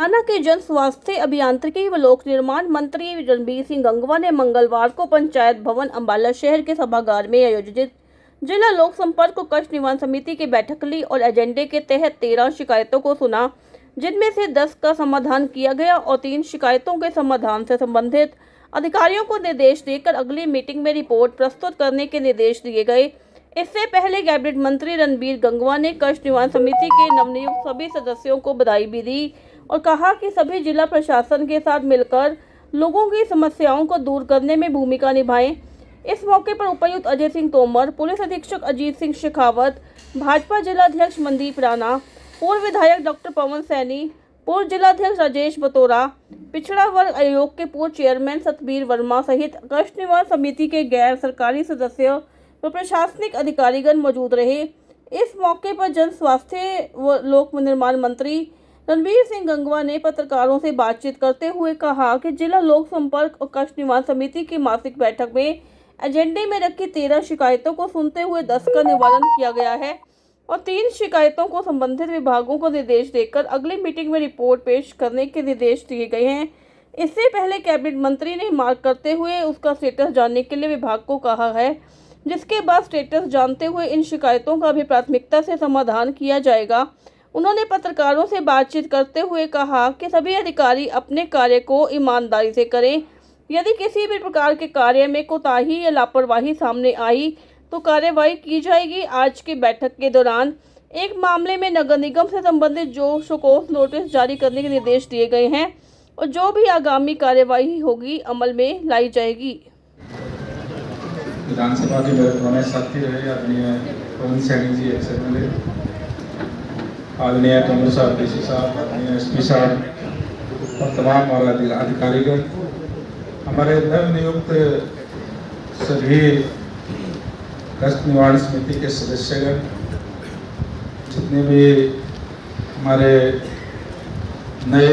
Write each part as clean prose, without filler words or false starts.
हरियाणा के जन स्वास्थ्य अभियांत्रिकी व लोक निर्माण मंत्री रणबीर सिंह गंगवा ने मंगलवार को पंचायत भवन अम्बाला शहर के सभागार में आयोजित जिला लोक संपर्क व कष्ट निवारण समिति की बैठक ली और एजेंडे के तहत 13 शिकायतों को सुना, जिनमें से 10 का समाधान किया गया और 3 शिकायतों के समाधान से संबंधित अधिकारियों को निर्देश देकर अगली मीटिंग में रिपोर्ट प्रस्तुत करने के निर्देश दिए गए। इससे पहले कैबिनेट मंत्री रणबीर गंगवा ने कष्ट निवारण समिति के नवनियुक्त सभी सदस्यों को बधाई भी दी और कहा कि सभी जिला प्रशासन के साथ मिलकर लोगों की समस्याओं को दूर करने में भूमिका निभाएं। इस मौके पर उपायुक्त अजय सिंह तोमर, पुलिस अधीक्षक अजीत सिंह शेखावत, भाजपा जिलाध्यक्ष मनदीप राणा, पूर्व विधायक डॉक्टर पवन सैनी, पूर्व जिलाध्यक्ष राजेश बतौरा, पिछड़ा वर्ग आयोग के पूर्व चेयरमैन सतबीर वर्मा सहित कष्ट निवारण समिति के गैर सरकारी सदस्य व प्रशासनिक अधिकारीगण मौजूद रहे। इस मौके पर जन स्वास्थ्य व लोक निर्माण मंत्री रणबीर सिंह गंगवा ने पत्रकारों से बातचीत करते हुए कहा कि जिला लोक संपर्क और कष्ट निवारण समिति की मासिक बैठक में एजेंडे में रखी 13 शिकायतों को सुनते हुए 10 का निवारण किया गया है और 3 शिकायतों को संबंधित विभागों को निर्देश देकर अगली मीटिंग में रिपोर्ट पेश करने के निर्देश दिए गए हैं। इससे पहले कैबिनेट मंत्री ने मार्क करते हुए उसका स्टेटस जानने के लिए विभाग को कहा है, जिसके बाद स्टेटस जानते हुए इन शिकायतों का भी प्राथमिकता से समाधान किया जाएगा। उन्होंने पत्रकारों से बातचीत करते हुए कहा कि सभी अधिकारी अपने कार्य को ईमानदारी से करें। यदि किसी भी प्रकार के कार्य में कोताही या लापरवाही सामने आई तो कार्रवाई की जाएगी। आज की बैठक के दौरान एक मामले में नगर निगम से संबंधित जो शोकॉज नोटिस जारी करने के निर्देश दिए गए हैं और जो भी आगामी कार्रवाई होगी अमल में लाई जाएगी। विधानसभा के मेरे पुराने साथी रहे आदरणीय पवन सैनी जी, एक्स-एमएलए, आदरणीय तोमर साहब, डीसी साहब, आदरणीय एसपी साहब और तमाम हमारा अधिकारीगण, हमारे नवनियुक्त सभी कष्ट निवारण समिति के सदस्यगण, जितने भी हमारे नए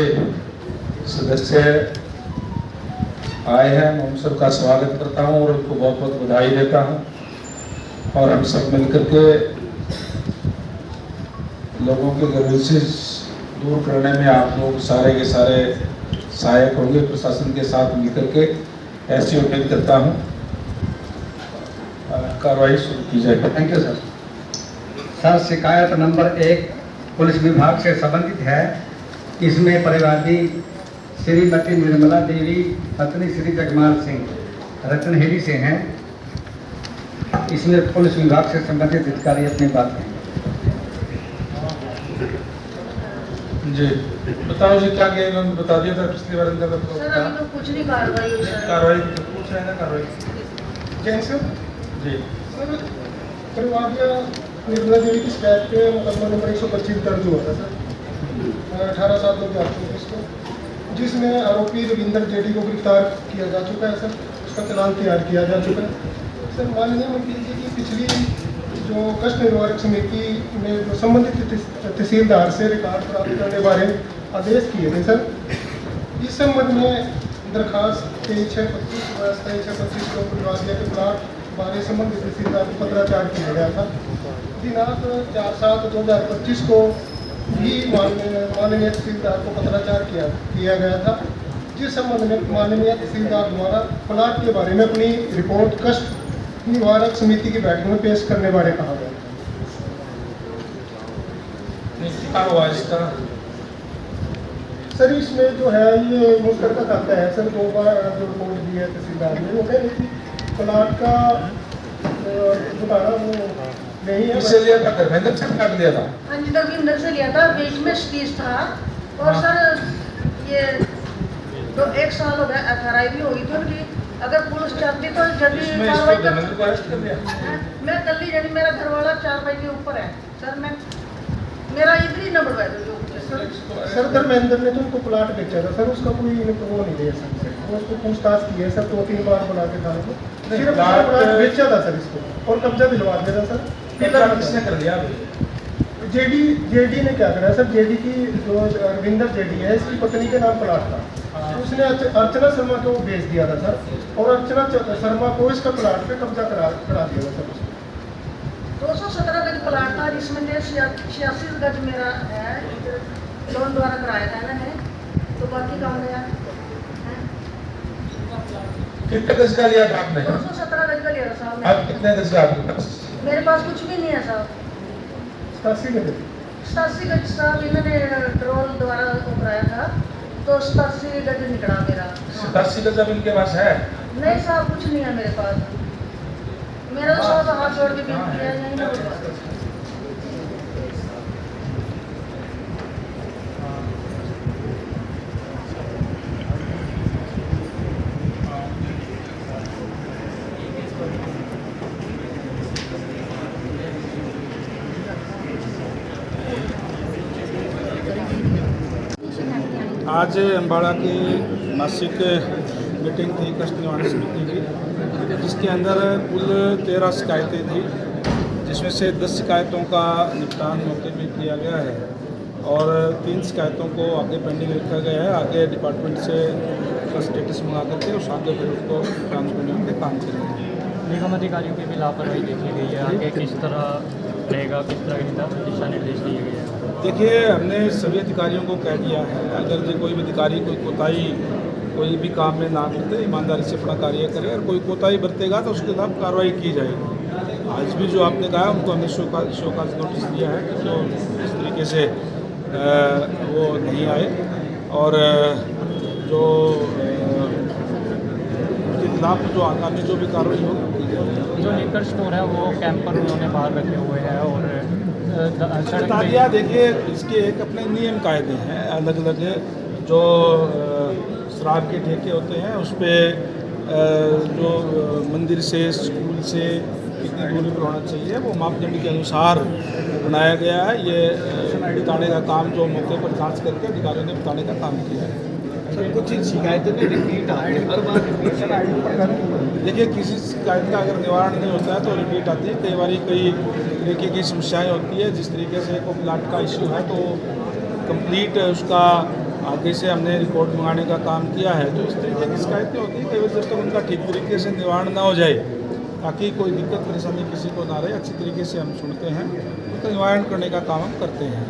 सदस्य आए हैं, मैं उन सबका स्वागत करता हूं और उनको बहुत बहुत बधाई देता हूं। और हम सब मिलकर के लोगों के ग्रीवेंसेस दूर करने में आप लोग सारे के सारे सहायक होंगे। प्रशासन के साथ मिलकर के ऐसी उम्मीद करता हूं कार्रवाई शुरू की जाएगी। Thank you sir. सर, शिकायत नंबर 1 पुलिस विभाग से संबंधित है। इसमें परिवादी श्रीमती निर्मला देवी पत्नी श्री जगमाल सिंह रतनहेड़ी से हैं। इसमें पुलिस विभाग से संबंधित अधिकारी अपनी बात करें। जी बताओ जी, क्या किया इन्होंने बता दिया था पिछली बार इनका तो कुछ नहीं कार्रवाई पूछ रहे हैं ना कार्रवाई जी सर। परिवादिया निर्मला देवी की शिकायत पे मुकदमा नंबर 125 दर्ज हुआ था सर 18/7/2024 को, जिसमें आरोपी रविंदर जेडी को गिरफ्तार किया जा चुका है सर। उसका चालान तैयार किया जा चुका है सर। माननीय मंत्री जी की पिछली जो कष्ट निवारण समिति में जो संबंधित तहसीलदार से रिकॉर्ड प्राप्त करने वाले आदेश किए थे सर, इस संबंध में दरखास्त 23/6/25 को परिवादिया के प्लाट बारे संबंधित तहसीलदार को पत्राचार किया गया था। दिनांक 4/7/2025 को भी माननीय तहसीलदार को पत्राचार किया गया था, जिस संबंध में माननीय तहसीलदार द्वारा प्लाट के बारे में अपनी रिपोर्ट कष्ट निवारक समिति की बैठक में पेश करने बारे कहा गया था। सर, इसमें जो है ये मुश्तरका खाता है सर। 2 बार जो रिपोर्ट दी है तहसीलदार ने, वो कह रही थी प्लाट का बताना वो नहीं है। इससे लिया था धर्मेंद्र से काट दिया था। हाँ जी, धर्मेंद्र से लिया था, बीच में स्टीज था। और सर ये तो 1 साल हो गया, FRI भी होगी थी उनकी। अगर पुलिस चाहती तो जल्दी कार्रवाई कर मैं कर ली। यानी मेरा घर वाला 4 भाई के ऊपर है सर। मैं मेरा इधर ही नंबर सर। धर्मेंद्र ने तो उनको प्लाट बेचा था सर, उसका कोई वो नहीं दिया सर। वो उसको पूछताछ की है सर, 2-3 बार बुला के था को सिर्फ प्लाट बेचा था सर इसको, और कब्जा दिलवा दिया था सर। किसने कर लिया? जेडी ने क्या करा सर। जेडी की जो रविंदर जेडी है, इसकी पत्नी के नाम प्लाट था। उसने अर्चना शर्मा को भेज दिया था सर, और अर्चना शर्मा को इसका प्लाट पे कब्जा करा दिया था सर। 217 गज प्लाट था, जिसमें 86 गज मेरा है, लोन द्वारा कराया था मैंने। कितने गज का लिया था आपने? 217 गज का लिया था साहब अब मैंने। कितने गज का आपके पास? मेरे पास कुछ भी नहीं है साहब। 87 में 87 गज साहब इन्होंने ड्रोन द्वारा कराया था, तो 87 गज निकला मेरा। 87 गज अब इनके पास है? नहीं साहब, कुछ नहीं है मेरे पास। मेरा तो साहब हाथ जोड़ के विनती है, यही ना होगा। आज अम्बाड़ा की मासिक मीटिंग थी कष्ट निवारण समिति की, जिसके अंदर कुल 13 शिकायतें थी, जिसमें से 10 शिकायतों का निपटान मौके पे किया गया है और 3 शिकायतों को आगे पेंडिंग रखा गया है। आगे डिपार्टमेंट से उसका स्टेटस मंगा करके उस आगे फिर उसको ट्रांसपोर्ट के काम करेंगे। निगम अधिकारियों की भी लापरवाही देखी गई है, आगे किस तरह रहेगा, किस तरह के दिशा निर्देश दिए गए हैं? देखिए, हमने सभी अधिकारियों को कह दिया है, अगर जो कोई भी अधिकारी कोई कोताही कोई भी काम में ना करते ईमानदारी से अपना कार्य करे और कोई कोताही बरतेगा तो उसके खिलाफ कार्रवाई की जाएगी। आज भी जो आपने कहा उनको हमने शोकाज नोटिस दिया है कि जो इस तरीके से वो नहीं आए और जो उसके खिलाफ जो आगामी जो भी कार्रवाई होगी की जाएगी। जो लिकर स्टोर है वो कैंपर उन्होंने बाहर रखे हुए हैं और सड़क बता पे दिया। देखिए, इसके एक अपने नियम कायदे हैं अलग अलग, जो शराब के ठेके होते हैं उस पर जो मंदिर से स्कूल से कितनी दूरी पर होना चाहिए वो मापदंड के अनुसार बनाया गया है। ये बताने का काम जो मौके पर जांच करके अधिकारियों ने बताने का काम किया है। कुछ शिकायतों में रिपीट आए, हर बार रिपीट आई। देखिए, किसी शिकायत का अगर निवारण नहीं होता है तो रिपीट आती है। कई बार कई तरीके की समस्याएं होती है। जिस तरीके से कोई प्लाट का इश्यू है तो कंप्लीट उसका आगे से हमने रिपोर्ट मंगाने का काम किया है। तो इस तरीके की शिकायतें होती हैं। कई बार जब तक उनका ठीक तरीके से निवारण ना हो जाए, ताकि कोई दिक्कत परेशानी किसी को ना रहे, अच्छी तरीके से हम सुनते हैं, उनका निवारण करने का काम हम करते हैं।